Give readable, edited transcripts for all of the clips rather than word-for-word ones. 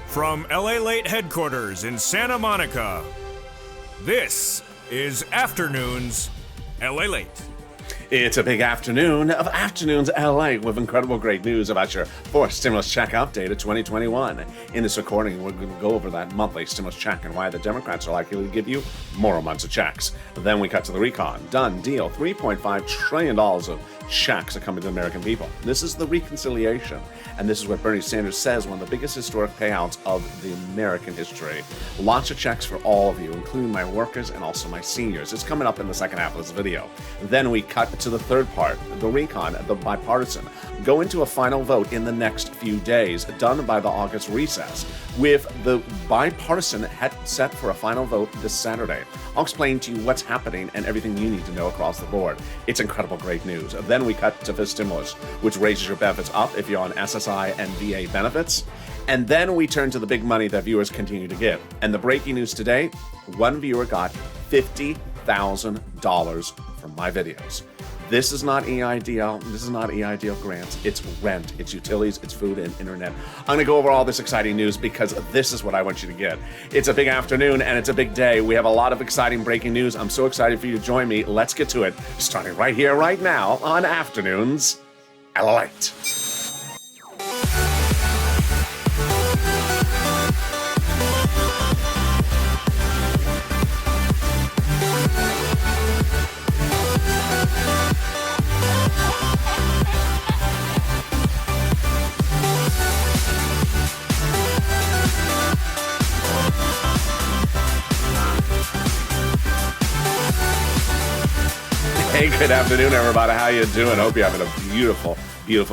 From Lalate headquarters in Santa Monica, this is Afternoons Lalate. It's a big afternoon of Afternoons LA with incredible great news about your fourth stimulus check update of 2021. In this recording, we're going to go over that monthly stimulus check and why the Democrats are likely to give you more months of checks. Then we cut to the recon. Done deal. $3.5 trillion of checks are coming to the American people. This is the reconciliation. And this is what Bernie Sanders says, one of the biggest historic payouts of the American history. Lots of checks for all of you, including my workers and also my seniors. It's coming up in the second half of this video. Then we cut to the third part, the recon, the bipartisan. Go into a final vote in the next few days, done by the August recess, with the bipartisan set for a final vote this Saturday. I'll explain to you what's happening and everything you need to know across the board. It's incredible great news. Then we cut to the stimulus, which raises your benefits up if you're on SSI and VA benefits. And then we turn to the big money that viewers continue to give. And the breaking news today, one viewer got $50,000 from my videos. This is not EIDL. This is not EIDL grants. It's rent. It's utilities. It's food and internet. I'm going to go over all this exciting news because this is what I want you to get. It's a big afternoon and it's a big day. We have a lot of exciting breaking news. I'm so excited for you to join me. Let's get to it. Starting right here, right now on Afternoons Lalate. Hey, good afternoon, everybody. How you doing? Hope you're having a beautiful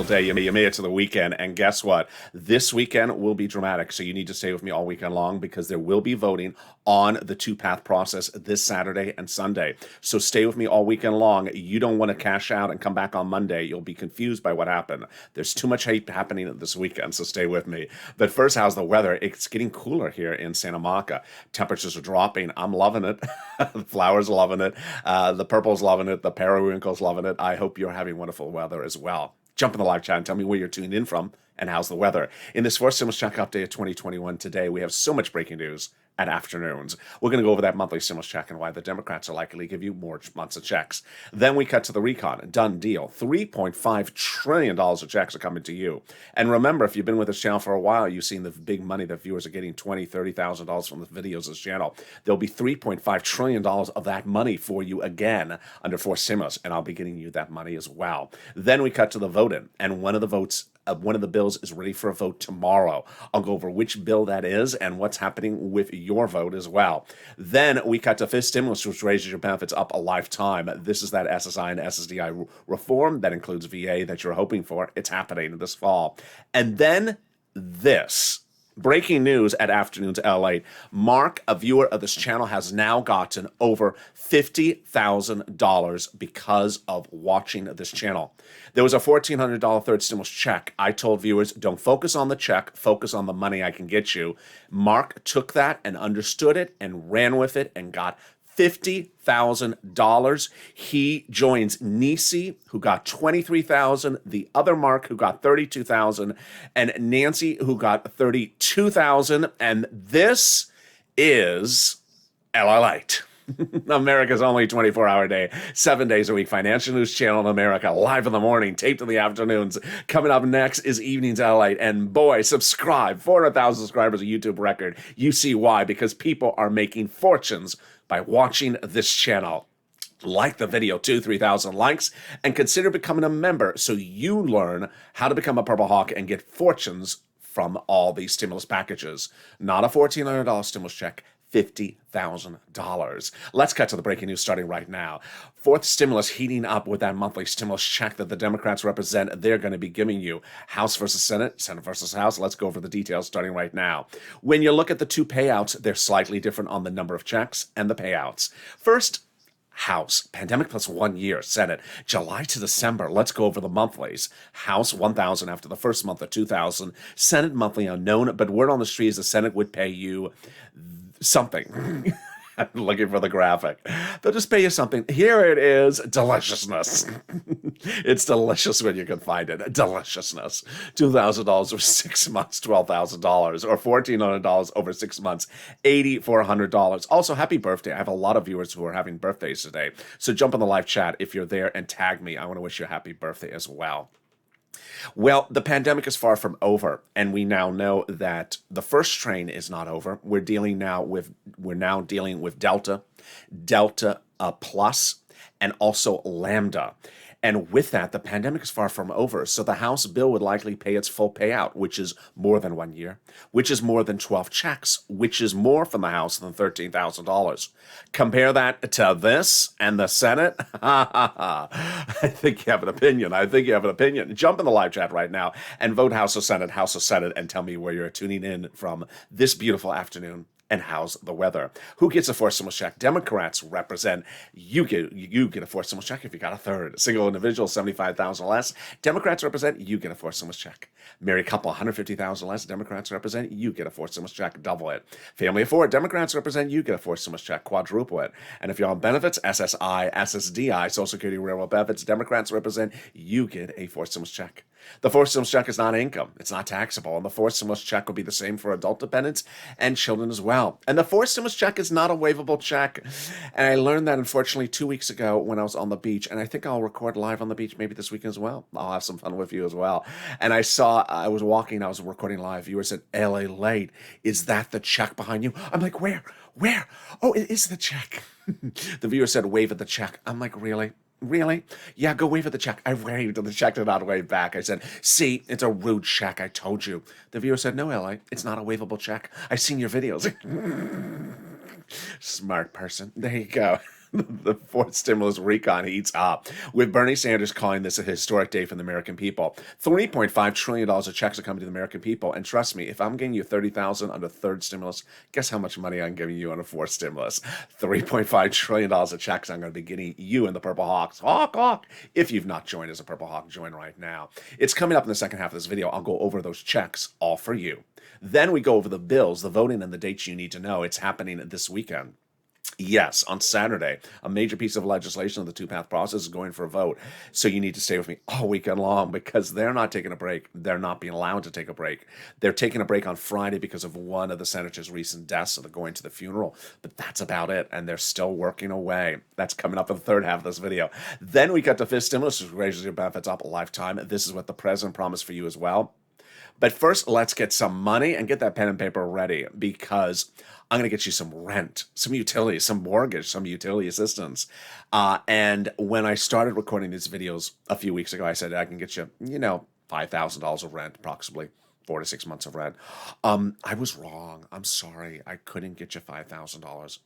day. You made it to the weekend, and guess what? This weekend will be dramatic, so you need to stay with me all weekend long because there will be voting on the two-path process this Saturday and Sunday. So stay with me all weekend long. You don't want to cash out and come back on Monday. You'll be confused by what happened. There's too much hate happening this weekend, so stay with me. But first, how's the weather? It's getting cooler here in Santa Monica. Temperatures are dropping. I'm loving it. The flowers are loving it. The purple's loving it. The periwinkle's loving it. I hope you're having wonderful weather as well. Jump in the live chat and tell me where you're tuned in from and how's the weather. In this first stimulus check update of 2021 today, we have so much breaking news at Afternoons. We're going to go over that monthly stimulus check and why the Democrats are likely to give you more months of checks. Then we cut to the recon. Done deal. $3.5 trillion of checks are coming to you. And remember, if you've been with this channel for a while, you've seen the big money that viewers are getting, $20,000, $30,000 from the videos of this channel. There'll be $3.5 trillion of that money for you again under fourth stimulus, and I'll be getting you that money as well. Then we cut to the voting, and one of the bills is ready for a vote tomorrow. I'll go over which bill that is and what's happening with your vote as well. Then we cut to fifth stimulus, which raises your benefits up a lifetime. This is that SSI and SSDI reform that includes VA that you're hoping for. It's happening this fall. And then this. Breaking news at Afternoons LA. Mark, a viewer of this channel, has now gotten over $50,000 because of watching this channel. There was a $1,400 third stimulus check. I told viewers, don't focus on the check, focus on the money I can get you. Mark took that and understood it and ran with it and got $50,000. He joins Nisi, who got $23,000, the other Mark, who got $32,000, and Nancy, who got $32,000. And this is Lalate. America's only 24-hour day, 7 days a week, financial news channel in America, live in the morning, taped in the afternoons. Coming up next is Evenings Lalate, and boy, subscribe. 400,000 subscribers, a YouTube record. You see why, because people are making fortunes by watching this channel. Like the video, 3,000 likes, and consider becoming a member so you learn how to become a Purple Hawk and get fortunes from all these stimulus packages. Not a $1,400 stimulus check, $50,000. Let's cut to the breaking news starting right now. Fourth stimulus heating up with that monthly stimulus check that the Democrats represent. They're going to be giving you House versus Senate, Senate versus House. Let's go over the details starting right now. When you look at the two payouts, they're slightly different on the number of checks and the payouts. First, House, pandemic plus 1 year. Senate, July to December. Let's go over the monthlies. House, $1,000 after the first month of $2,000. Senate, monthly unknown, but word on the street is the Senate would pay you something. I'm looking for the graphic. They'll just pay you something. Here it is. Deliciousness. It's delicious when you can find it. Deliciousness. $2,000 over 6 months, $12,000, or $1,400 over 6 months, $8,400. Also, happy birthday. I have a lot of viewers who are having birthdays today. So jump in the live chat if you're there and tag me. I want to wish you a happy birthday as well. Well, the pandemic is far from over, and we now know that the first strain is not over. We're now dealing with Delta, Delta Plus, and also Lambda. And with that, the pandemic is far from over. So the House bill would likely pay its full payout, which is more than 1 year, which is more than 12 checks, which is more from the House than $13,000. Compare that to this and the Senate. I think you have an opinion. Jump in the live chat right now and vote House or Senate, and tell me where you're tuning in from this beautiful afternoon. And how's the weather? Who gets a fourth stimulus check? Democrats represent you get a fourth stimulus check if you got a third. Single individual, 75,000 less. Democrats represent you get a fourth stimulus check. Married couple, 150,000 less. Democrats represent you get a fourth stimulus check. Double it. Family of four. Democrats represent you get a fourth stimulus check. Quadruple it. And if you're on benefits, SSI, SSDI, Social Security, Railroad benefits, Democrats represent you get a fourth stimulus check. The fourth stimulus check is not income. It's not taxable. And the fourth stimulus check will be the same for adult dependents and children as well. And the fourth stimulus check is not a waivable check. And I learned that, unfortunately, 2 weeks ago when I was on the beach. And I think I'll record live on the beach maybe this weekend as well. I'll have some fun with you as well. And I was recording live. Viewer said, Lalate, is that the check behind you? I'm like, where? Oh, it is the check. The viewer said, wave at the check. I'm like, really? Really? Yeah, go wave at the check. I waved and the check did not wave back. I said, see, it's a rude check. I told you. The viewer said, no, LA, it's not a waivable check. I've seen your videos. Smart person. There you go. The fourth stimulus recon heats up, with Bernie Sanders calling this a historic day for the American people. $3.5 trillion of checks are coming to the American people. And trust me, if I'm giving you $30,000 on the third stimulus, guess how much money I'm giving you on a fourth stimulus? $3.5 trillion of checks I'm going to be getting you and the Purple Hawks. Hawk. If you've not joined as a Purple Hawk, join right now. It's coming up in the second half of this video. I'll go over those checks all for you. Then we go over the bills, the voting, and the dates you need to know. It's happening this weekend. Yes, on Saturday, a major piece of legislation of the two-path process is going for a vote. So you need to stay with me all weekend long, because they're not taking a break. They're not being allowed to take a break. They're taking a break on Friday because of one of the senator's recent deaths, so they're going to the funeral. But that's about it, and they're still working away. That's coming up in the third half of this video. Then we got the fifth stimulus, which raises your benefits up a lifetime. This is what the president promised for you as well. But first, let's get some money and get that pen and paper ready, because I'm going to get you some rent, some utilities, some mortgage, some utility assistance. And when I started recording these videos a few weeks ago, I said I can get you, $5,000 of rent, approximately 4 to 6 months of rent. I was wrong. I'm sorry. I couldn't get you $5,000.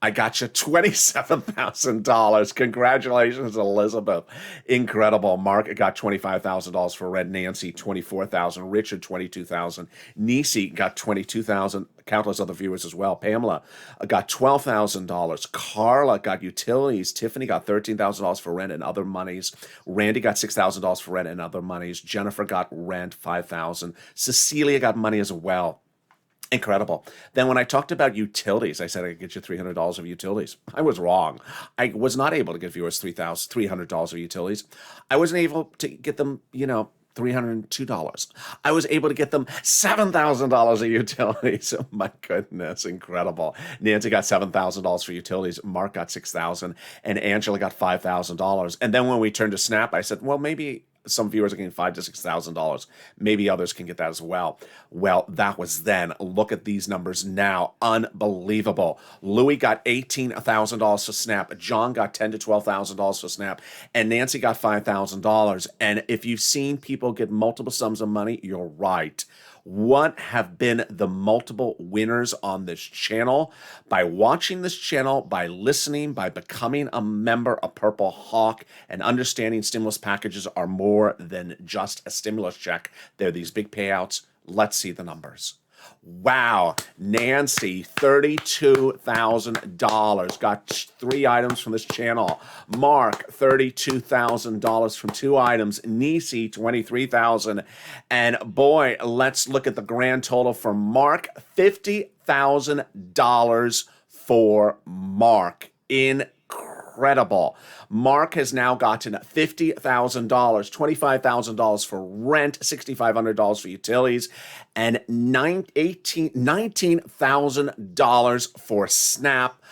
I got you $27,000. Congratulations, Elizabeth. Incredible. Mark got $25,000 for rent. Nancy, $24,000. Richard, $22,000. Nisi got $22,000. Countless other viewers as well. Pamela got $12,000. Carla got utilities. Tiffany got $13,000 for rent and other monies. Randy got $6,000 for rent and other monies. Jennifer got rent, $5,000. Cecilia got money as well. Incredible. Then when I talked about utilities, I said I could get you $300 of utilities. I was wrong. I was not able to give viewers $300 of utilities. I wasn't able to get them, $302. I was able to get them $7,000 of utilities. Oh my goodness, incredible. Nancy got $7,000 for utilities. Mark got $6,000, and Angela got $5,000. And then when we turned to Snap, I said, well, maybe some viewers are getting $5,000 to $6,000. Maybe others can get that as well. Well, that was then. Look at these numbers now. Unbelievable. Louis got $18,000 for Snap. John got $10,000 to $12,000 for Snap. And Nancy got $5,000. And if you've seen people get multiple sums of money, you're right. What have been the multiple winners on this channel? By watching this channel, by listening, by becoming a member of Purple Hawk, and understanding stimulus packages are more than just a stimulus check. They're these big payouts. Let's see the numbers. Wow, Nancy, $32,000. Got 3 items from this channel. Mark, $32,000 from 2 items. Nisi, $23,000. And boy, let's look at the grand total for Mark, $50,000 for Mark. Incredible. Mark has now gotten $50,000, $25,000 for rent, $6,500 for utilities, and $19,000 for SNAP.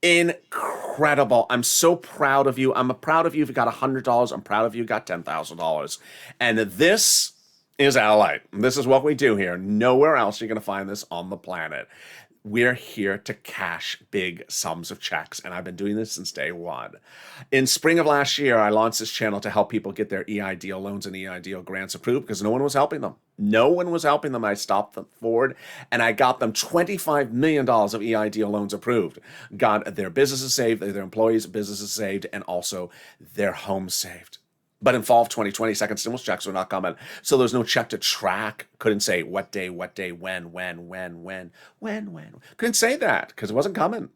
Incredible. I'm so proud of you. I'm proud of you if you got $100. I'm proud of you got $10,000. And this is Lalate. This is what we do here. Nowhere else you're going to find this on the planet. We're here to cash big sums of checks, and I've been doing this since day one. In spring of last year, I launched this channel to help people get their EIDL loans and EIDL grants approved because no one was helping them. No one was helping them. I stopped them forward, and I got them $25 million of EIDL loans approved. Got their businesses saved, their employees' businesses saved, and also their homes saved. But in fall of 2020, second stimulus checks were not coming. So there's no check to track. Couldn't say what day, when. Couldn't say that because it wasn't coming.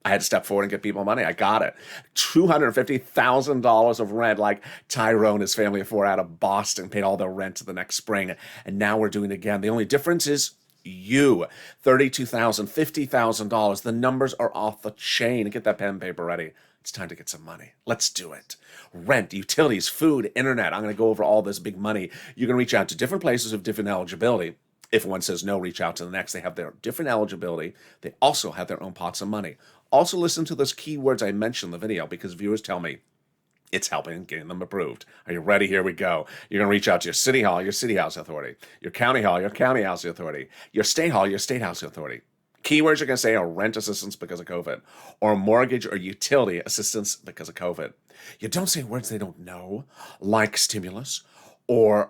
I had to step forward and get people money. I got it. $250,000 of rent, like Tyrone and his family of four out of Boston paid all their rent the next spring. And now we're doing it again. The only difference is you. $32,000, $50,000. The numbers are off the chain. Get that pen and paper ready. It's time to get some money. Let's do it. Rent, utilities, food, internet. I'm going to go over all this big money. You're going to reach out to different places of different eligibility. If one says no, reach out to the next. They have their different eligibility. They also have their own pots of money. Also listen to those keywords I mentioned in the video because viewers tell me it's helping getting them approved. Are you ready? Here we go. You're going to reach out to your city hall, your city housing authority, your county hall, your county housing authority, your state hall, your state housing authority. Keywords you're going to say are rent assistance because of COVID, or mortgage or utility assistance because of COVID. You don't say words they don't know, like stimulus, or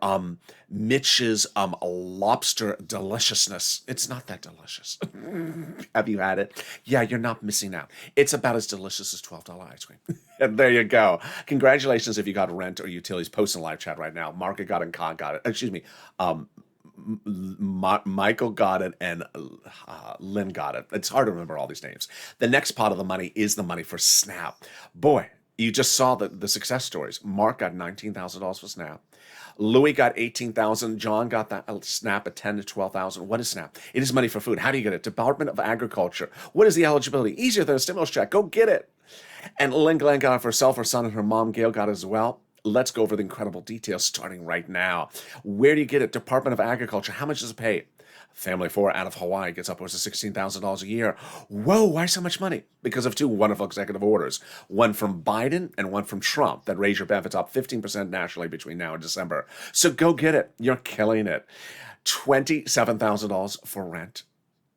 Mitch's lobster deliciousness. It's not that delicious. Have you had it? Yeah, you're not missing out. It's about as delicious as $12 ice cream. And there you go. Congratulations if you got rent or utilities. Post in live chat right now. Mark got it and Con got it. Excuse me. Michael got it and Lynn got it. It's hard to remember all these names. The next pot of the money is the money for SNAP. Boy, you just saw the success stories. Mark got $19,000 for SNAP. Louis got $18,000. John got that SNAP at $10,000 to $12,000. What is SNAP? It is money for food. How do you get it? Department of Agriculture. What is the eligibility? Easier than a stimulus check. Go get it. And Lynn Glenn got it for herself, her son, and her mom, Gail, got it as well. Let's go over the incredible details starting right now. Where do you get it? Department of Agriculture. How much does it pay? Family of four out of Hawaii gets upwards of $16,000 a year. Whoa, why so much money? Because of two wonderful executive orders, one from Biden and one from Trump that raise your benefits up 15% nationally between now and December. So go get it. You're killing it. $27,000 for rent,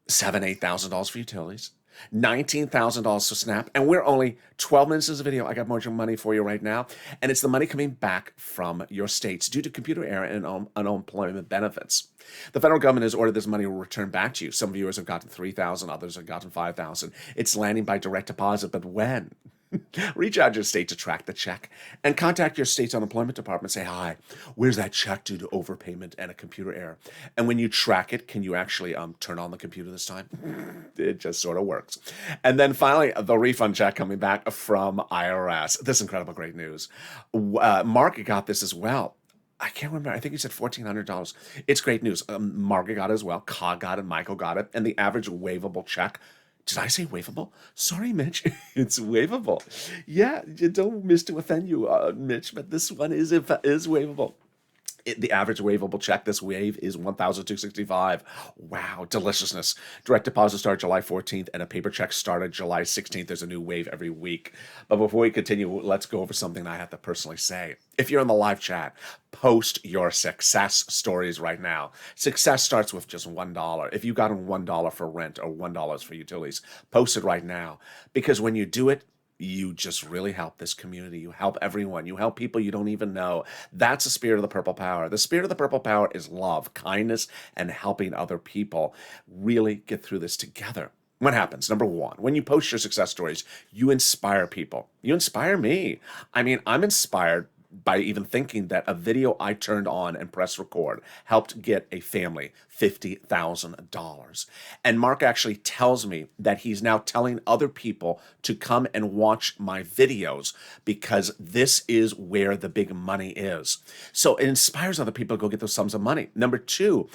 $7,000, $8,000 for utilities, $19,000 for SNAP, and we're only 12 minutes into the video. I got more money for you right now, and it's the money coming back from your states due to computer error and unemployment benefits. The federal government has ordered this money will return back to you. Some viewers have gotten $3,000, others have gotten $5,000. It's landing by direct deposit, but when? Reach out to your state to track the check and contact your state's unemployment department. Say, hi, where's that check due to overpayment and a computer error? And when you track it, can you actually turn on the computer this time? It just sort of works. And then finally, the refund check coming back from IRS. This incredible great news. Mark got this as well. I can't remember. I think he said $1,400. It's great news. Margaret got it as well. Ka got it. Michael got it. And the average waivable check. Did I say waivable? Sorry, Mitch. It's waivable. Yeah, you don't miss to offend you, Mitch, but this one is waivable. The average waivable check this wave is $1,265. Wow, deliciousness. Direct deposit started July 14th, and a paper check started July 16th. There's a new wave every week. But before we continue, let's go over something I have to personally say. If you're in the live chat, post your success stories right now. Success starts with just $1. If you got $1 for rent or $1 for utilities, post it right now. Because when you do it, you just really help this community. You help everyone. You help people you don't even know. That's the spirit of the Purple Power. The spirit of the Purple Power is love, kindness, and helping other people really get through this together. What happens? Number one, when you post your success stories, you inspire people. You inspire me. I mean, I'm inspired by even thinking that a video I turned on and pressed record helped get a family $50,000. And Mark actually tells me that he's now telling other people to come and watch my videos because this is where the big money is. So it inspires other people to go get those sums of money. Number two,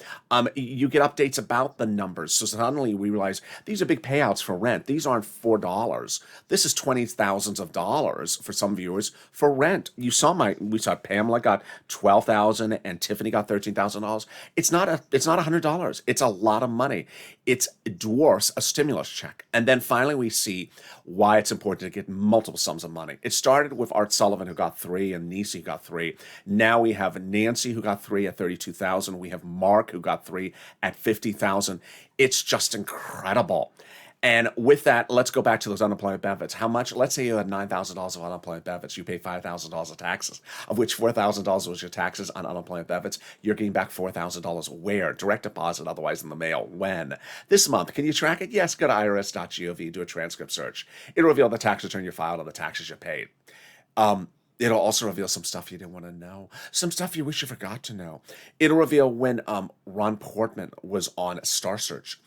you get updates about the numbers. So suddenly we realize these are big payouts for rent. These aren't $4. This is $20,000s of dollars for some viewers for rent. We saw Pamela got $12,000 and Tiffany got $13,000. It's not $100. It's a lot of money. It dwarfs a stimulus check. And then finally we see why it's important to get multiple sums of money. It started with Art Sullivan, who got 3, and Nisi got 3. Now we have Nancy, who got 3 at $32,000. We have Mark, who got 3 at $50,000. It's just incredible. And with that, let's go back to those unemployment benefits. How much? Let's say you had $9,000 of unemployment benefits. You pay $5,000 of taxes, of which $4,000 was your taxes on unemployment benefits. You're getting back $4,000. Where? Direct deposit, otherwise in the mail. When? This month. Can you track it? Yes. Go to irs.gov, do a transcript search. It'll reveal the tax return you filed and the taxes you paid. It'll also reveal some stuff you didn't want to know, some stuff you wish you forgot to know. It'll reveal when Ron Portman was on Star Search.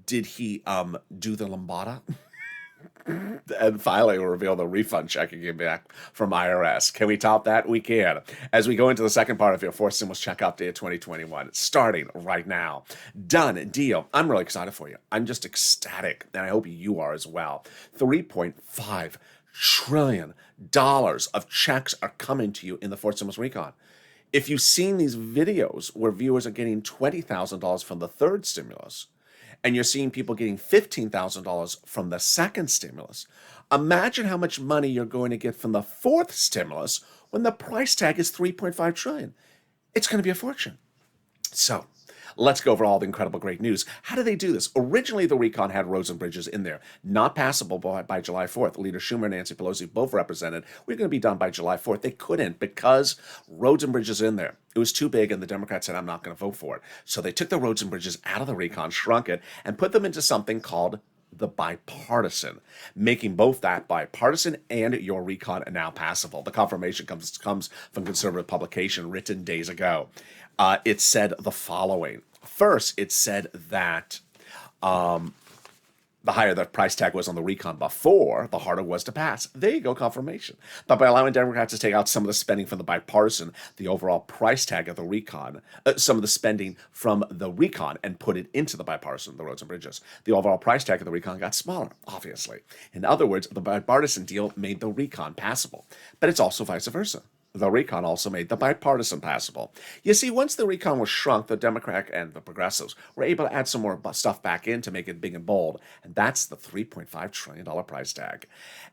Did he do the lambada? And finally, we'll reveal the refund check you get back from IRS. Can we top that? We can. As we go into the second part of your fourth stimulus check update 2021, starting right now. Done deal. I'm really excited for you. I'm just ecstatic, and I hope you are as well. $3.5 trillion of checks are coming to you in the fourth stimulus recon. If you've seen these videos where viewers are getting $20,000 from the third stimulus, and you're seeing people getting $15,000 from the second stimulus, imagine how much money you're going to get from the fourth stimulus when the price tag is $3.5 trillion. It's going to be a fortune. So let's go over all the incredible great news. How did they do this? Originally, the recon had roads and bridges in there, not passable by July 4th. Leader Schumer and Nancy Pelosi both represented we're going to be done by July 4th. They couldn't because roads and bridges in there. It was too big, and the Democrats said, I'm not going to vote for it. So they took the roads and bridges out of the recon, shrunk it, and put them into something called the bipartisan, making both that bipartisan and your recon now passable. The confirmation comes from conservative publication written days ago. It said the following. First, it said that the higher the price tag was on the recon before, the harder it was to pass. There you go, confirmation. But by allowing Democrats to take out some of the spending from the bipartisan, the overall price tag of the recon, some of the spending from the recon and put it into the bipartisan, the roads and bridges, the overall price tag of the recon got smaller, obviously. In other words, the bipartisan deal made the recon passable. But it's also vice versa. The recon also made the bipartisan passable. You see, once the recon was shrunk, the Democrat and the progressives were able to add some more stuff back in to make it big and bold, and that's the $3.5 trillion price tag.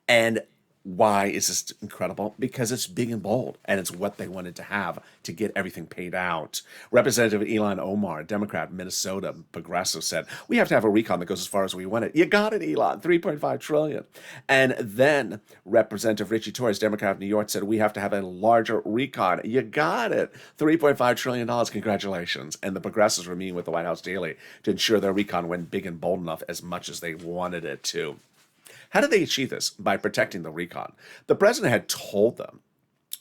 And why is this incredible? Because it's big and bold, and it's what they wanted to have to get everything paid out. Representative Elon Omar, Democrat, Minnesota, progressive, said, we have to have a recon that goes as far as we want it. You got it, Elon, $3.5 trillion. And then Representative Richie Torres, Democrat of New York, said, we have to have a larger recon. You got it, $3.5 trillion. Congratulations. And the progressives were meeting with the White House daily to ensure their recon went big and bold enough as much as they wanted it to. How did they achieve this? By protecting the recon. The president had told them,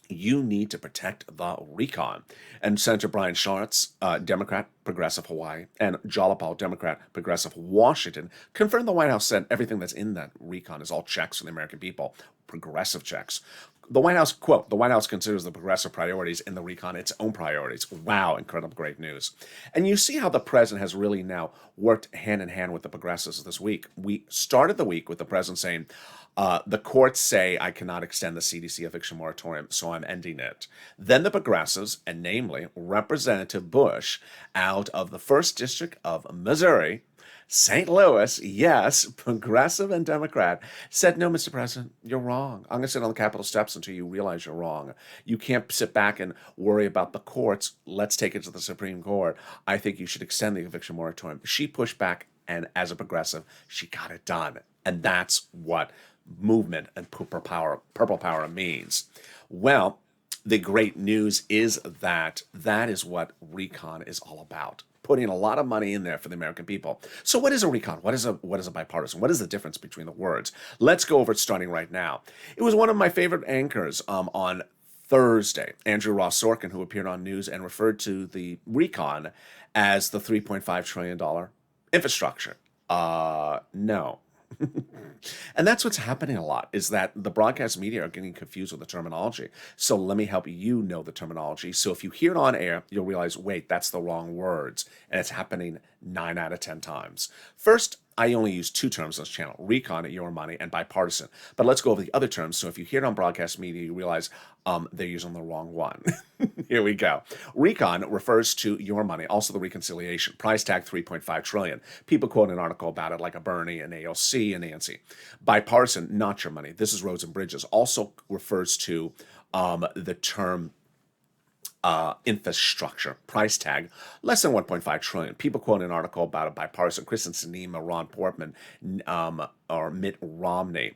you need to protect the recon. And Senator Brian Schatz, Democrat, progressive Hawaii, and Jalopal, Democrat, progressive Washington, confirmed the White House said everything that's in that recon is all checks for the American people, progressive checks. The White House, quote, the White House considers the progressive priorities in the recon its own priorities. Wow, incredible, great news. And you see how the president has really now worked hand in hand with the progressives this week. We started the week with the president saying, the courts say I cannot extend the CDC eviction moratorium, so I'm ending it. Then the progressives, and namely Representative Bush, out of the 1st District of Missouri, St. Louis, yes, progressive and Democrat, said, no, Mr. President, you're wrong. I'm going to sit on the Capitol steps until you realize you're wrong. You can't sit back and worry about the courts. Let's take it to the Supreme Court. I think you should extend the eviction moratorium. She pushed back, and as a progressive, she got it done. And that's what movement and purple power means. Well, the great news is that is what recon is all about. Putting a lot of money in there for the American people. So what is a recon? What is a bipartisan? What is the difference between the words? Let's go over it starting right now. It was one of my favorite anchors on Thursday, Andrew Ross Sorkin, who appeared on news and referred to the recon as the $3.5 trillion infrastructure. No. And that's what's happening a lot, is that the broadcast media are getting confused with the terminology. So let me help you know the terminology. So if you hear it on air, you'll realize, wait, that's the wrong words. And it's happening 9 out of 10 times. First, I only use 2 terms on this channel, recon, your money, and bipartisan. But let's go over the other terms. So if you hear it on broadcast media, you realize they're using the wrong one. Here we go. Recon refers to your money, also the reconciliation. Price tag $3.5 trillion. People quote an article about it like a Bernie, an AOC, and Nancy. Bipartisan, not your money. This is roads and bridges. Also refers to the term infrastructure. Price tag less than 1.5 trillion. People quote an article about a bipartisan Kristen Sinema, Ron Portman, or Mitt Romney.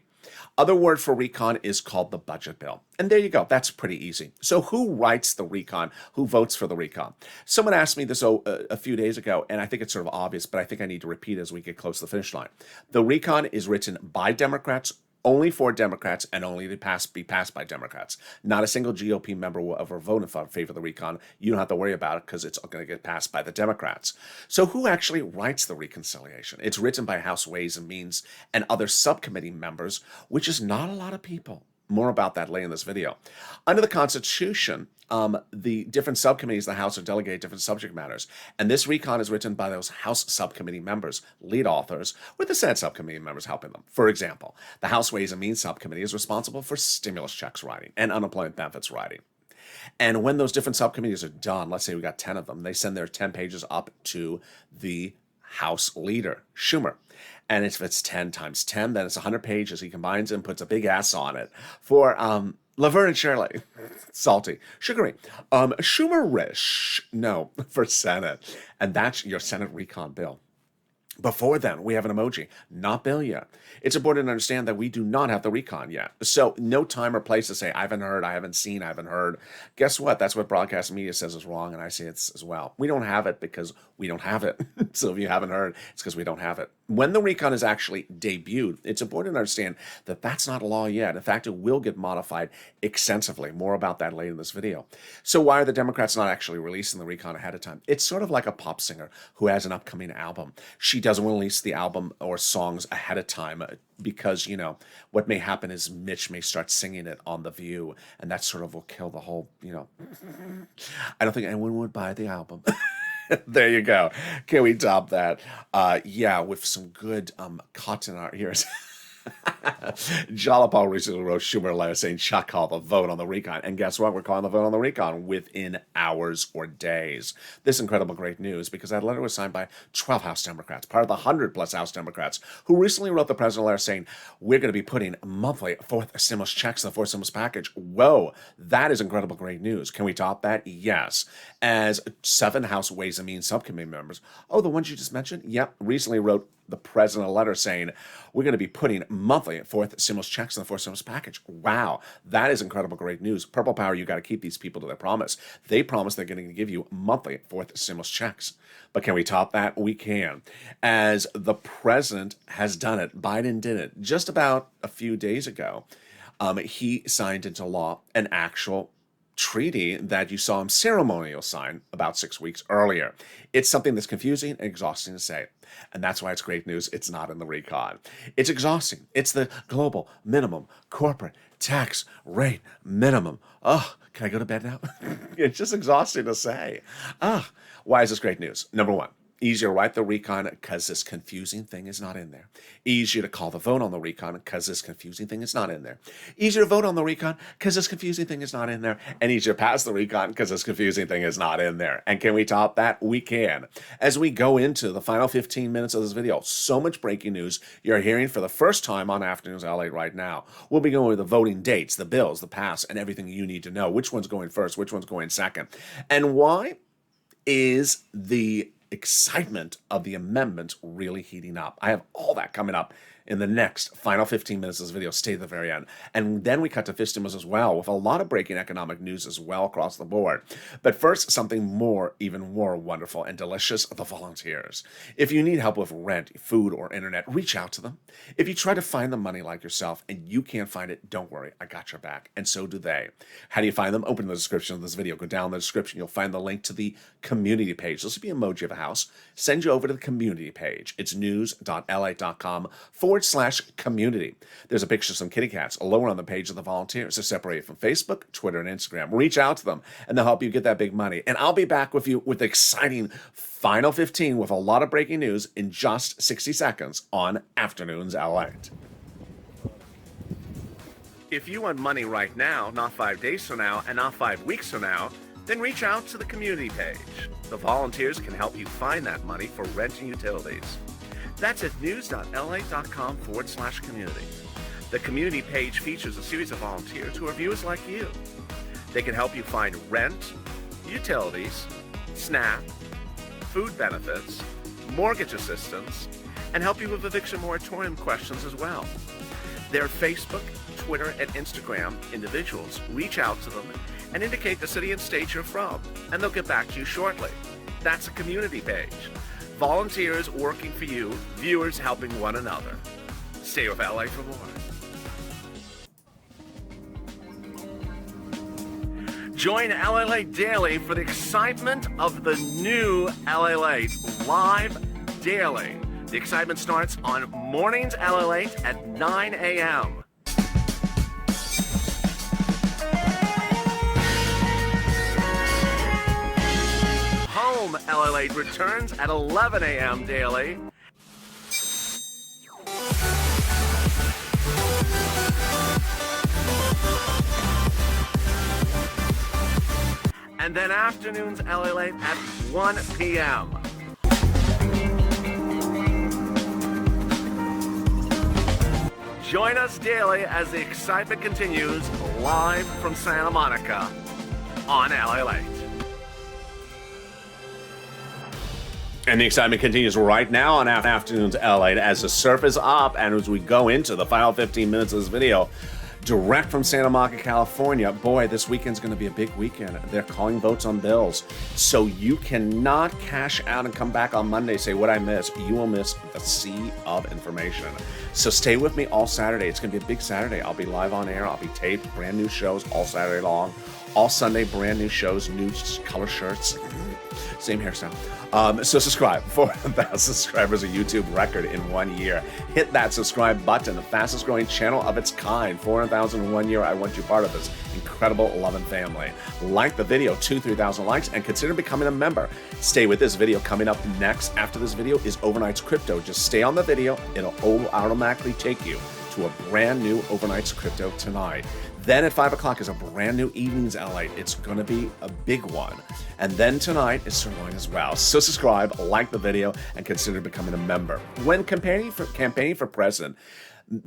Other word for recon is called the budget bill. And there you go. That's pretty easy. So who writes the recon? Who votes for the recon? Someone asked me this a few days ago, and I think it's sort of obvious, but I think I need to repeat as we get close to the finish line. The recon is written by Democrats, only for Democrats, and only to be passed by Democrats. Not a single GOP member will ever vote in favor of the recon. You don't have to worry about it because it's going to get passed by the Democrats. So who actually writes the reconciliation? It's written by House Ways and Means and other subcommittee members, which is not a lot of people. More about that later in this video. Under the Constitution, the different subcommittees of the House are delegated different subject matters. And this recon is written by those House subcommittee members, lead authors, with the Senate subcommittee members helping them. For example, the House Ways and Means subcommittee is responsible for stimulus checks writing and unemployment benefits writing. And when those different subcommittees are done, let's say we got 10 of them, they send their 10 pages up to the House leader, Schumer. And if it's 10 times 10, then it's 100 pages. He combines it and puts a big S on it for Laverne and Shirley. Salty. Sugary. Schumerish. No, for Senate. And that's your Senate recon bill. Before then, we have an emoji, not bill yet. It's important to understand that we do not have the recon yet. So no time or place to say, I haven't heard, I haven't seen, I haven't heard. Guess what? That's what broadcast media says is wrong, and I say it's as well. We don't have it because we don't have it. So if you haven't heard, it's because we don't have it. When the recon is actually debuted, it's important to understand that that's not a law yet. In fact, it will get modified extensively. More about that later in this video. So why are the Democrats not actually releasing the recon ahead of time? It's sort of like a pop singer who has an upcoming album. She doesn't release the album or songs ahead of time because, you know, what may happen is Mitch may start singing it on The View, and that sort of will kill the whole, you know. I don't think anyone would buy the album. There you go. Can we top that? Yeah, with some good cotton art here. Jalapal recently wrote Schumer a letter saying Chuck called the vote on the recon. And guess what? We're calling the vote on the recon within hours or days. This incredible great news because that letter was signed by 12 House Democrats, part of the 100+ House Democrats, who recently wrote the president a letter saying, we're going to be putting monthly fourth stimulus checks in the fourth stimulus package. Whoa, that is incredible great news. Can we top that? Yes. As 7 House Ways and Means subcommittee members, the ones you just mentioned, yep, recently wrote the president a letter saying we're going to be putting monthly fourth stimulus checks in the fourth stimulus package. Wow, that is incredible great news. Purple Power, you got to keep these people to their promise. They promise they're going to give you monthly fourth stimulus checks. But can we top that? We can. As the president has done it, Biden did it just about a few days ago. He signed into law an actual treaty that you saw him ceremonial sign about 6 weeks earlier. It's something that's confusing and exhausting to say. And that's why it's great news. It's not in the recon. It's exhausting. It's the global minimum corporate tax rate minimum. Oh, can I go to bed now? It's just exhausting to say. Why is this great news? Number one, easier to write the recon because this confusing thing is not in there. Easier to call the vote on the recon because this confusing thing is not in there. Easier to vote on the recon because this confusing thing is not in there. And easier to pass the recon because this confusing thing is not in there. And can we top that? We can. As we go into the final 15 minutes of this video, so much breaking news you're hearing for the first time on Afternoons LA right now. We'll be going with the voting dates, the bills, the pass, and everything you need to know. Which one's going first? Which one's going second? And why is the excitement of the amendments really heating up? I have all that coming up in the next final 15 minutes of this video. Stay at the very end. And then we cut to Fistimos as well, with a lot of breaking economic news as well across the board. But first, something more, even more wonderful and delicious, the volunteers. If you need help with rent, food, or internet, reach out to them. If you try to find the money like yourself and you can't find it, don't worry, I got your back. And so do they. How do you find them? Open the description of this video. Go down the description. You'll find the link to the community page. This will be an emoji of a house. Send you over to the community page. It's news.lalate.com/community. There's a picture of some kitty cats lower on the page of the volunteers. They're separated from Facebook, Twitter, and Instagram. Reach out to them, and they'll help you get that big money. And I'll be back with you with exciting Final 15 with a lot of breaking news in just 60 seconds on Afternoons Lalate. If you want money right now, not 5 days from now, and not 5 weeks from now, then reach out to the community page. The volunteers can help you find that money for rent and utilities. That's at news.lalate.com/community. The community page features a series of volunteers who are viewers like you. They can help you find rent, utilities, SNAP, food benefits, mortgage assistance, and help you with eviction moratorium questions as well. Their Facebook, Twitter, and Instagram individuals reach out to them and indicate the city and state you're from, and they'll get back to you shortly. That's a community page. Volunteers working for you, viewers helping one another. Stay with LA for more. Join Lalate Daily for the excitement of the new Lalate live daily. The excitement starts on Mornings Lalate at 9 a.m. Home Lalate returns at 11 a.m. daily. And then Afternoons Lalate at 1 p.m. Join us daily as the excitement continues live from Santa Monica on Lalate. And the excitement continues right now on Afternoons Lalate as the surf is up and as we go into the final 15 minutes of this video. Direct from Santa Monica, California. Boy, this weekend's going to be a big weekend. They're calling votes on bills. So you cannot cash out and come back on Monday, say, what I missed. You will miss the sea of information. So stay with me all Saturday. It's going to be a big Saturday. I'll be live on air. I'll be taped. Brand new shows all Saturday long. All Sunday, brand new shows, new color shirts. Same hairstyle. So subscribe. 4,000 subscribers, a YouTube record in 1 year. Hit that subscribe button, the fastest growing channel of its kind. 400,000 in 1 year. I want you part of this incredible loving family. Like the video, 3,000 likes, and consider becoming a member. Stay with this video. Coming up next after this video is Overnight's Crypto. Just stay on the video. It'll automatically take you to a brand new Overnight's Crypto tonight. Then at 5 o'clock is a brand new Evenings Lalate. It's going to be a big one. And then tonight is Sirloin as well. So subscribe, like the video, and consider becoming a member. When campaigning for president,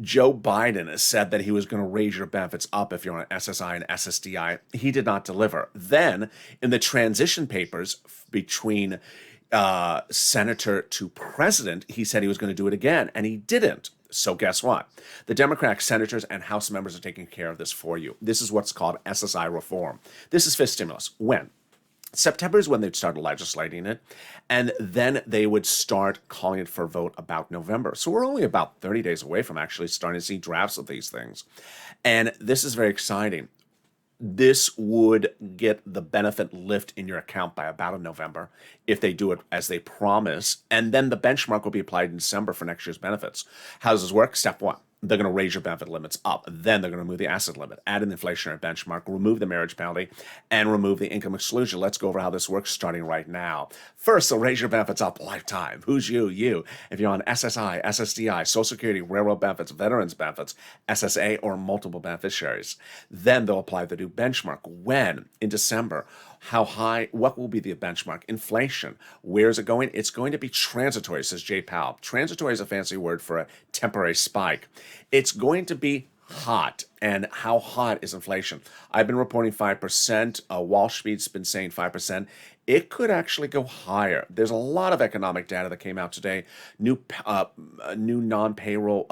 Joe Biden has said that he was going to raise your benefits up if you're on SSI and SSDI. He did not deliver. Then, in the transition papers between senator to president, he said he was going to do it again, and he didn't. So guess what? The Democratic senators and House members are taking care of this for you. This is what's called SSI reform. This is fifth stimulus. When? September is when they'd start legislating it, and then they would start calling it for a vote about November. So we're only about 30 days away from actually starting to see drafts of these things. And this is very exciting. This would get the benefit lift in your account by about November if they do it as they promise. And then the benchmark will be applied in December for next year's benefits. How does this work? Step one. They're going to raise your benefit limits up. Then they're going to remove the asset limit, add an inflationary benchmark, remove the marriage penalty, and remove the income exclusion. Let's go over how this works starting right now. First, they'll raise your benefits up lifetime. Who's you? You. If you're on SSI, SSDI, Social Security, railroad benefits, veterans benefits, SSA, or multiple beneficiaries. Then they'll apply the new benchmark. When? In December. How high? What will be the benchmark? Inflation. Where is it going? It's going to be transitory, says Jay Powell. Transitory is a fancy word for a temporary spike. It's going to be hot. And how hot is inflation? I've been reporting 5%. Wall Street's been saying 5%. It could actually go higher. There's a lot of economic data that came out today. New non-payroll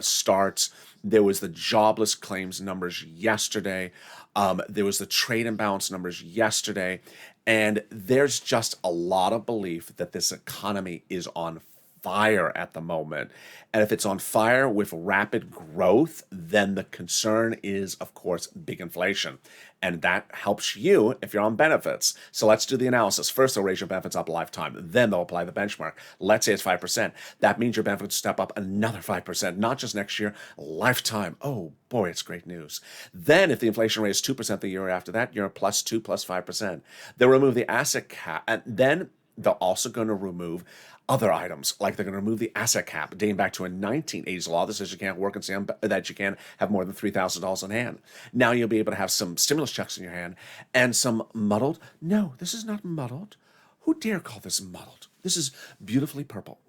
starts. There was the jobless claims numbers yesterday. There was the trade imbalance numbers yesterday. And there's just a lot of belief that this economy is on fire at the moment. And if it's on fire with rapid growth, then the concern is, of course, big inflation. And that helps you if you're on benefits. So let's do the analysis. First, they'll raise your benefits up a lifetime. Then they'll apply the benchmark. Let's say it's 5%. That means your benefits step up another 5%, not just next year, lifetime. Oh boy, it's great news. Then if the inflation rate is 2% the year after that, you're plus 2 plus 5%. They'll remove the asset cap. And then they're also going to remove other items, like they're going to remove the asset cap dating back to a 1980s law that says you can't work and say that you can't have more than $3,000 in hand. Now you'll be able to have some stimulus checks in your hand and some muddled. No, this is not muddled. Who dare call this muddled? This is beautifully purple.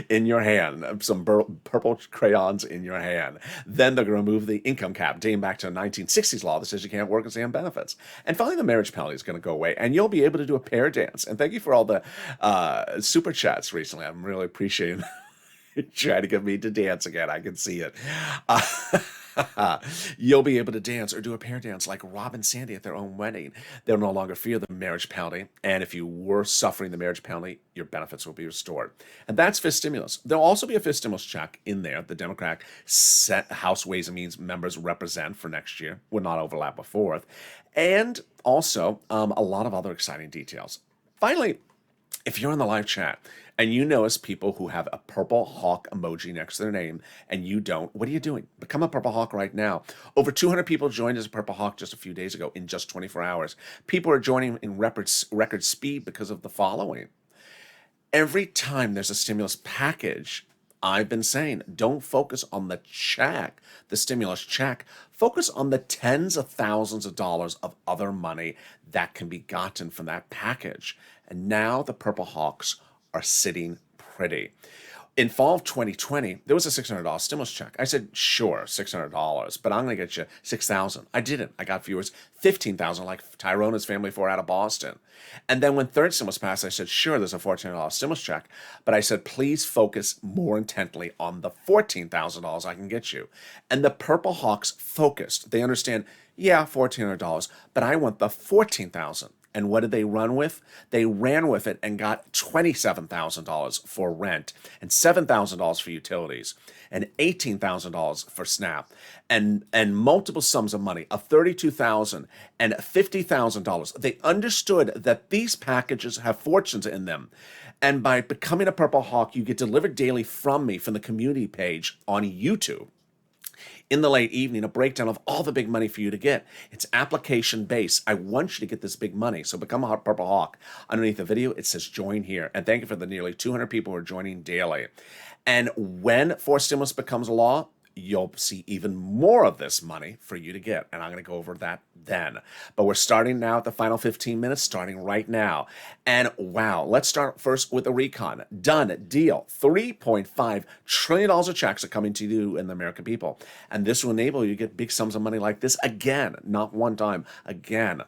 In your hand, some purple crayons in your hand. Then they're going to remove the income cap dating back to a 1960s law that says you can't work and stay on benefits. And finally, the marriage penalty is going to go away, and you'll be able to do a pair dance. And thank you for all the super chats recently. I'm really appreciating trying to get me to dance again. I can see it. You'll be able to dance or do a pair dance like Rob and Sandy at their own wedding. They'll no longer fear the marriage penalty. And if you were suffering the marriage penalty, your benefits will be restored. And that's fifth stimulus. There'll also be a fifth stimulus check in there. The Democratic House Ways and Means members represent for next year. Would not overlap with fourth. And also a lot of other exciting details. Finally, if you're in the live chat and you notice people who have a purple hawk emoji next to their name and you don't, what are you doing? Become a purple hawk right now. Over 200 people joined as a purple hawk just a few days ago in just 24 hours. People are joining in record speed because of the following. Every time there's a stimulus package, I've been saying, don't focus on the check, the stimulus check. Focus on the tens of thousands of dollars of other money that can be gotten from that package. And now the Purple Hawks are sitting pretty. In fall of 2020, there was a $600 stimulus check. I said, sure, $600, but I'm going to get you $6,000. I didn't. I got viewers $15,000, like Tyrona's Family 4 out of Boston. And then when third stimulus passed, I said, sure, there's a $1,400 stimulus check. But I said, please focus more intently on the $14,000 I can get you. And the Purple Hawks focused. They understand, yeah, $1,400, but I want the $14,000. And what did they run with? They ran with it and got $27,000 for rent and $7,000 for utilities and $18,000 for SNAP and multiple sums of money of $32,000 and $50,000. They understood that these packages have fortunes in them. And by becoming a Purple Hawk, you get delivered daily from me from the community page on YouTube. In the late evening, a breakdown of all the big money for you to get. It's application based. I want you to get this big money. So become a Purple Hawk. Underneath the video, it says join here. And thank you for the nearly 200 people who are joining daily. And when fourth stimulus becomes law, you'll see even more of this money for you to get. And I'm going to go over that then. But we're starting now at the final 15 minutes, starting right now. And wow, let's start first with a recon. Done deal. $3.5 trillion of checks are coming to you and the American people. And this will enable you to get big sums of money like this again, not one time, again.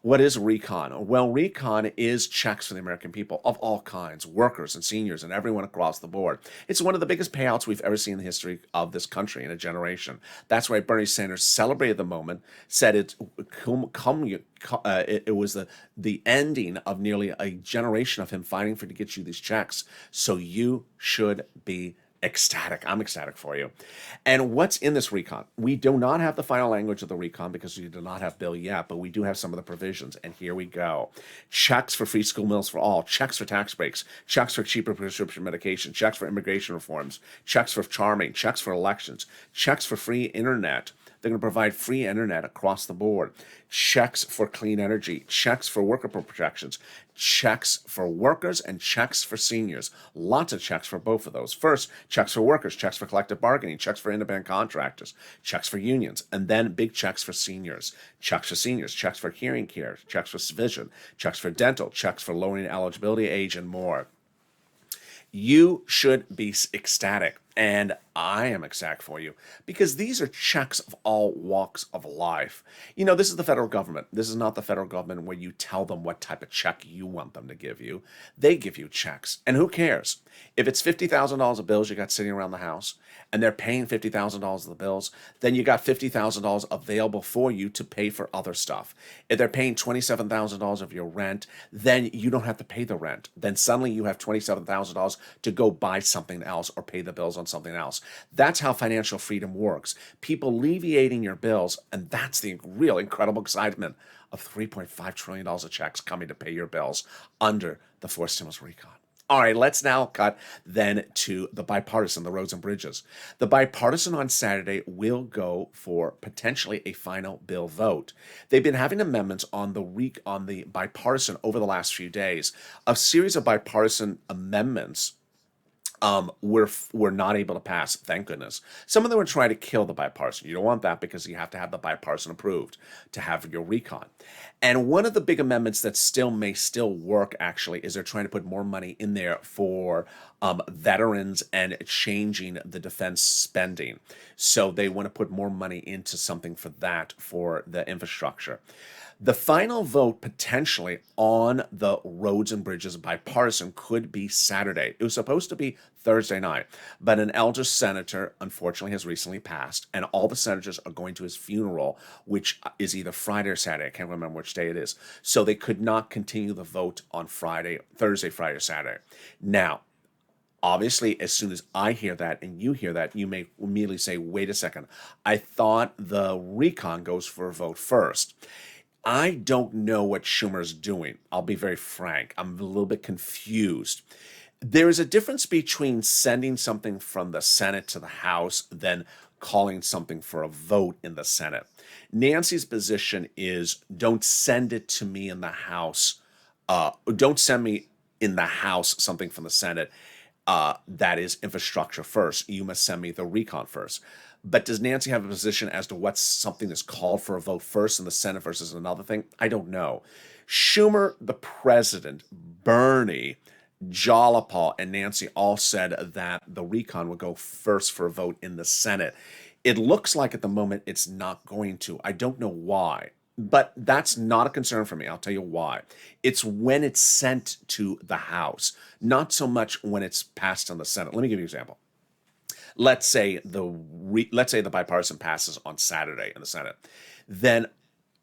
What is recon? Well, recon is checks for the American people of all kinds, workers and seniors and everyone across the board. It's one of the biggest payouts we've ever seen in the history of this country in a generation. That's why Bernie Sanders celebrated the moment, said it was the ending of nearly a generation of him fighting to get you these checks. So you should be ecstatic. I'm ecstatic for you. And what's in this recon? We do not have the final language of the recon because we do not have bill yet, but we do have some of the provisions. And here we go. Checks for free school meals for all, checks for tax breaks, checks for cheaper prescription medication, checks for immigration reforms, checks for charming, checks for elections, checks for free internet. They're going to provide free internet across the board. Checks for clean energy, checks for worker protections, checks for workers, and checks for seniors. Lots of checks for both of those. First, checks for workers, checks for collective bargaining, checks for independent contractors, checks for unions, and then big checks for seniors. Checks for seniors, checks for hearing care, checks for vision, checks for dental, checks for lowering eligibility age, and more. You should be ecstatic. And I am ecstatic for you because these are checks of all walks of life. This is the federal government. This is not the federal government where you tell them what type of check you want them to give you. They give you checks. And who cares? If it's $50,000 of bills you got sitting around the house and they're paying $50,000 of the bills, then you got $50,000 available for you to pay for other stuff. If they're paying $27,000 of your rent, then you don't have to pay the rent. Then suddenly you have $27,000 to go buy something else or pay the bills on something else. That's how financial freedom works. People alleviating your bills, and that's the real incredible excitement of $3.5 trillion of checks coming to pay your bills under the forced stimulus recon. All right, let's now cut then to the bipartisan, the roads and bridges. The bipartisan on Saturday will go for potentially a final bill vote. They've been having amendments on the bipartisan over the last few days. A series of bipartisan amendments were not able to pass, thank goodness. Some of them were trying to kill the bipartisan. You don't want that because you have to have the bipartisan approved to have your recon. And one of the big amendments that may still work, actually, is they're trying to put more money in there for veterans and changing the defense spending. So they want to put more money into something for that, for the infrastructure. The final vote potentially on the roads and bridges bipartisan could be Saturday. It was supposed to be Thursday night, but an elder senator unfortunately has recently passed, and all the senators are going to his funeral, which is either Friday or Saturday. I can't remember which day it is. So they could not continue the vote on Thursday, Friday, or Saturday. Now, obviously, as soon as I hear that and you hear that, you may immediately say, wait a second, I thought the recon goes for a vote first. I don't know what Schumer's doing. I'll be very frank. I'm a little bit confused. There is a difference between sending something from the Senate to the House than calling something for a vote in the Senate. Nancy's position is don't send it to me in the House. Don't send me in the House something from the Senate that is infrastructure first. You must send me the recon first. But does Nancy have a position as to what's something that's called for a vote first in the Senate versus another thing? I don't know. Schumer, the president, Bernie, Jolipal, and Nancy all said that the recon would go first for a vote in the Senate. It looks like at the moment it's not going to. I don't know why. But that's not a concern for me. I'll tell you why. It's when it's sent to the House, not so much when it's passed on the Senate. Let me give you an example. Let's say the bipartisan passes on Saturday in the Senate. Then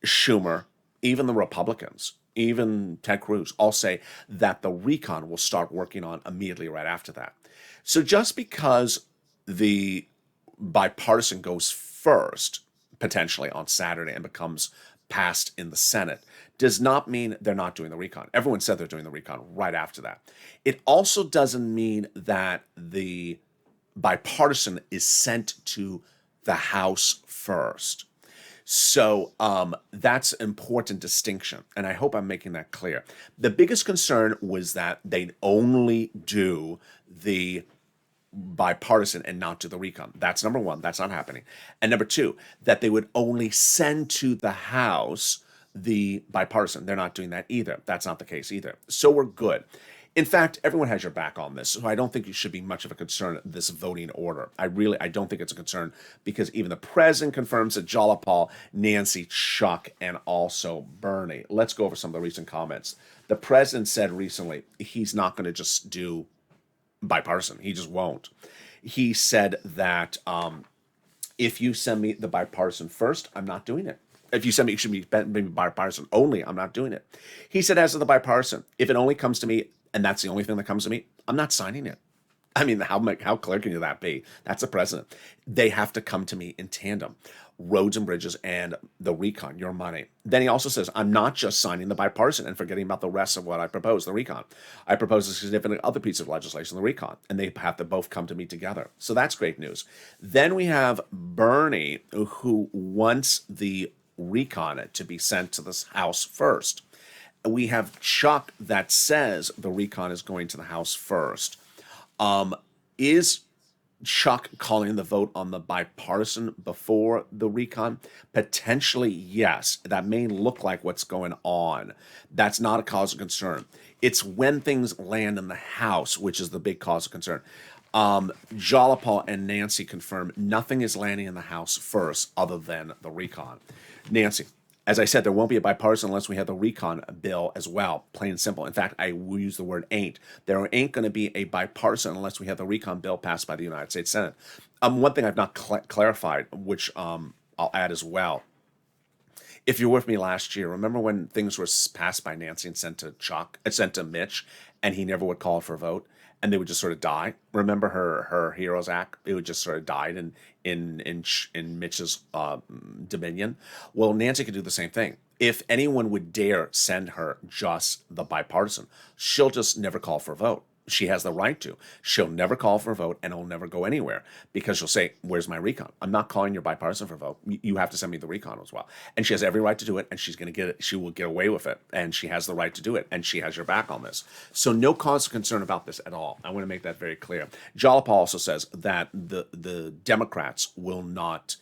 Schumer, even the Republicans, even Ted Cruz, all say that the recon will start working on immediately right after that. So just because the bipartisan goes first, potentially on Saturday, and becomes passed in the Senate, does not mean they're not doing the recon. Everyone said they're doing the recon right after that. It also doesn't mean that the bipartisan is sent to the House first. So that's an important distinction, and I hope I'm making that clear. The biggest concern was that they'd only do the bipartisan and not do the recon. That's number one. That's not happening. And number two, that they would only send to the House the bipartisan. They're not doing that either. That's not the case either. So we're good. In fact, everyone has your back on this, so I don't think it should be much of a concern, this voting order. I don't think it's a concern because even the president confirms that Jolipal, Nancy, Chuck, and also Bernie. Let's go over some of the recent comments. The president said recently he's not going to just do bipartisan. He just won't. He said that if you send me the bipartisan first, I'm not doing it. If you send me, it should be maybe bipartisan only, I'm not doing it. He said, as of the bipartisan, if it only comes to me, and that's the only thing that comes to me, I'm not signing it. I mean, how clear can that be? That's the president. They have to come to me in tandem. Roads and bridges and the recon, your money. Then he also says, I'm not just signing the bipartisan and forgetting about the rest of what I propose, the recon. I propose a significant other piece of legislation, the recon, and they have to both come to me together. So that's great news. Then we have Bernie, who wants the recon to be sent to the House first. We have Chuck that says the recon is going to the House first. Is Chuck calling the vote on the bipartisan before the recon? Potentially, yes. That may look like what's going on. That's not a cause of concern. It's when things land in the House, which is the big cause of concern. Jalapal and Nancy confirm nothing is landing in the House first other than the recon. Nancy, as I said, there won't be a bipartisan unless we have the recon bill as well, plain and simple. In fact, I will use the word ain't. There ain't going to be a bipartisan unless we have the recon bill passed by the United States Senate. One thing I've not clarified, which I'll add as well. If you were with me last year, remember when things were passed by Nancy and sent to Mitch, and he never would call for a vote, and they would just sort of die? Remember her Heroes Act? It would just sort of died in Mitch's dominion. Well, Nancy could do the same thing. If anyone would dare send her just the bipartisan, she'll just never call for a vote. She has the right to. She'll never call for a vote, and it'll never go anywhere because she'll say, "Where's my recon? I'm not calling your bipartisan for a vote. You have to send me the recon as well." And she has every right to do it, and she's going to get it. She will get away with it, and she has the right to do it, and she has your back on this. So no cause of concern about this at all. I want to make that very clear. Jalapal also says that the Democrats will not.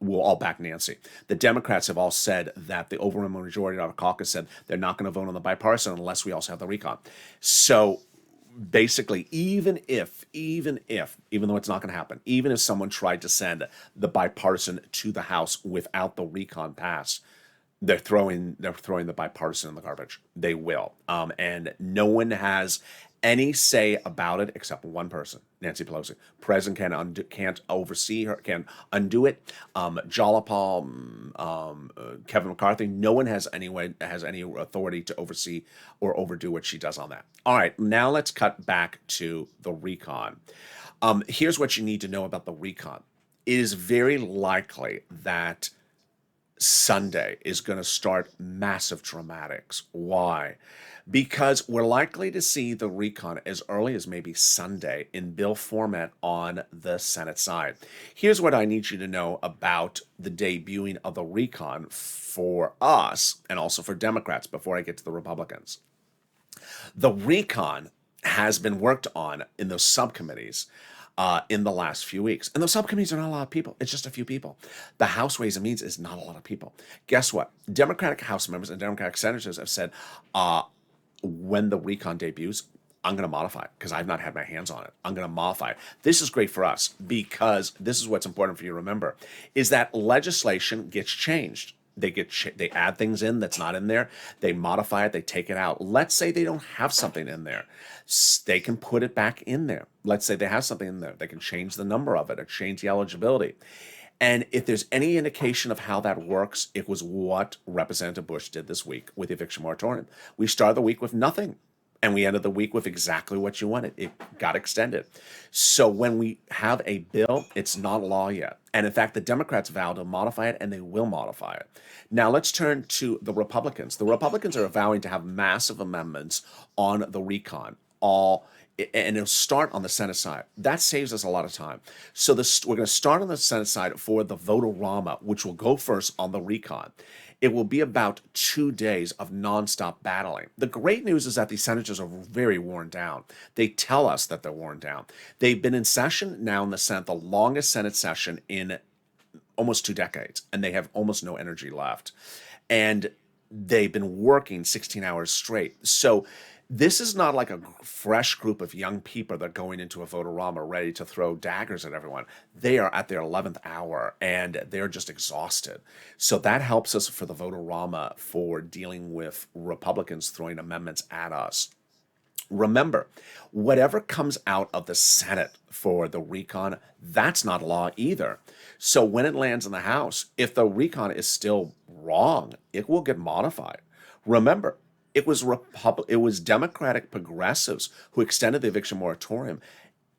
Will all back Nancy. The Democrats have all said that the overwhelming majority of our caucus said they're not going to vote on the bipartisan unless we also have the recon. So basically, even though it's not going to happen, even if someone tried to send the bipartisan to the House without the recon pass, they're throwing the bipartisan in the garbage. They will, and no one has any say about it except one person, Nancy Pelosi. President can't oversee her, can undo it. Jalapal, Kevin McCarthy, no one has any authority to oversee or overdo what she does on that. All right, now let's cut back to the recon. Here's what you need to know about the recon. It is very likely that Sunday is going to start massive dramatics. Why? Because we're likely to see the recon as early as maybe Sunday in bill format on the Senate side. Here's what I need you to know about the debuting of the recon for us and also for Democrats before I get to the Republicans. The recon has been worked on in those subcommittees in the last few weeks. And those subcommittees are not a lot of people. It's just a few people. The House Ways and Means is not a lot of people. Guess what? Democratic House members and Democratic senators have said, when the recon debuts, I'm going to modify it because I've not had my hands on it. I'm going to modify it. This is great for us because this is what's important for you to remember, is that legislation gets changed. They add things in that's not in there. They modify it. They take it out. Let's say they don't have something in there. They can put it back in there. Let's say they have something in there. They can change the number of it or change the eligibility. And if there's any indication of how that works, it was what Representative Bush did this week with the eviction moratorium. We started the week with nothing, and we ended the week with exactly what you wanted. It got extended. So when we have a bill, it's not law yet. And in fact, the Democrats vowed to modify it, and they will modify it. Now let's turn to the Republicans. The Republicans are vowing to have massive amendments on the recon, and it'll start on the Senate side. That saves us a lot of time. So we're going to start on the Senate side for the vote-a-rama, which will go first on the recon. It will be about 2 days of nonstop battling. The great news is that the senators are very worn down. They tell us that they're worn down. They've been in session now in the Senate, the longest Senate session in almost 2 decades, and they have almost no energy left. And they've been working 16 hours straight. So this is not like a fresh group of young people that are going into a vote-a-rama ready to throw daggers at everyone. They are at their 11th hour, and they're just exhausted. So that helps us for the vote-a-rama for dealing with Republicans throwing amendments at us. Remember, whatever comes out of the Senate for the recon, that's not law either. So when it lands in the House, if the recon is still wrong, it will get modified. Remember, it was Democratic progressives who extended the eviction moratorium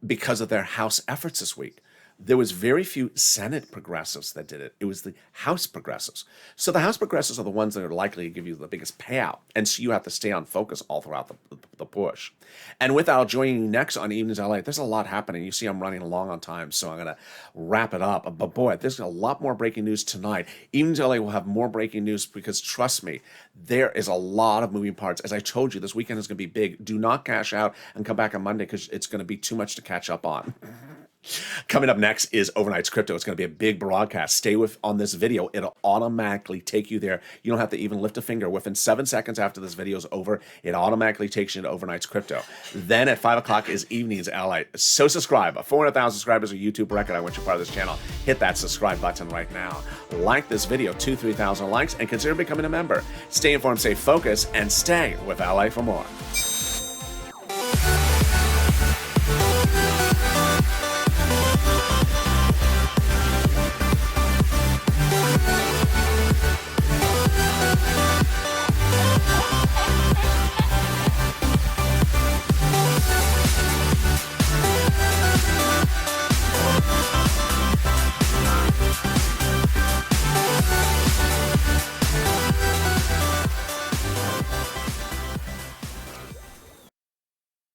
because of their House efforts this week. There was very few Senate progressives that did it. It was the House progressives. So the House progressives are the ones that are likely to give you the biggest payout. And so you have to stay on focus all throughout the push. And with that, I'll join you next on Evenings LA. There's a lot happening. You see I'm running along on time, so I'm going to wrap it up. But boy, there's a lot more breaking news tonight. Evenings LA will have more breaking news because trust me, there is a lot of moving parts. As I told you, this weekend is going to be big. Do not cash out and come back on Monday because it's going to be too much to catch up on. Coming up next is Overnight's Crypto. It's going to be a big broadcast. Stay with on this video. It'll automatically take you there. You don't have to even lift a finger. Within 7 seconds after this video is over, it automatically takes you to Overnight's Crypto. Then at 5 o'clock is Evenings Lalate. So subscribe. 400,000 subscribers, a YouTube record. I want you part of this channel. Hit that subscribe button right now. Like this video, 2,000-3,000 likes, and consider becoming a member. Stay informed, stay focused, and stay with Lalate for more.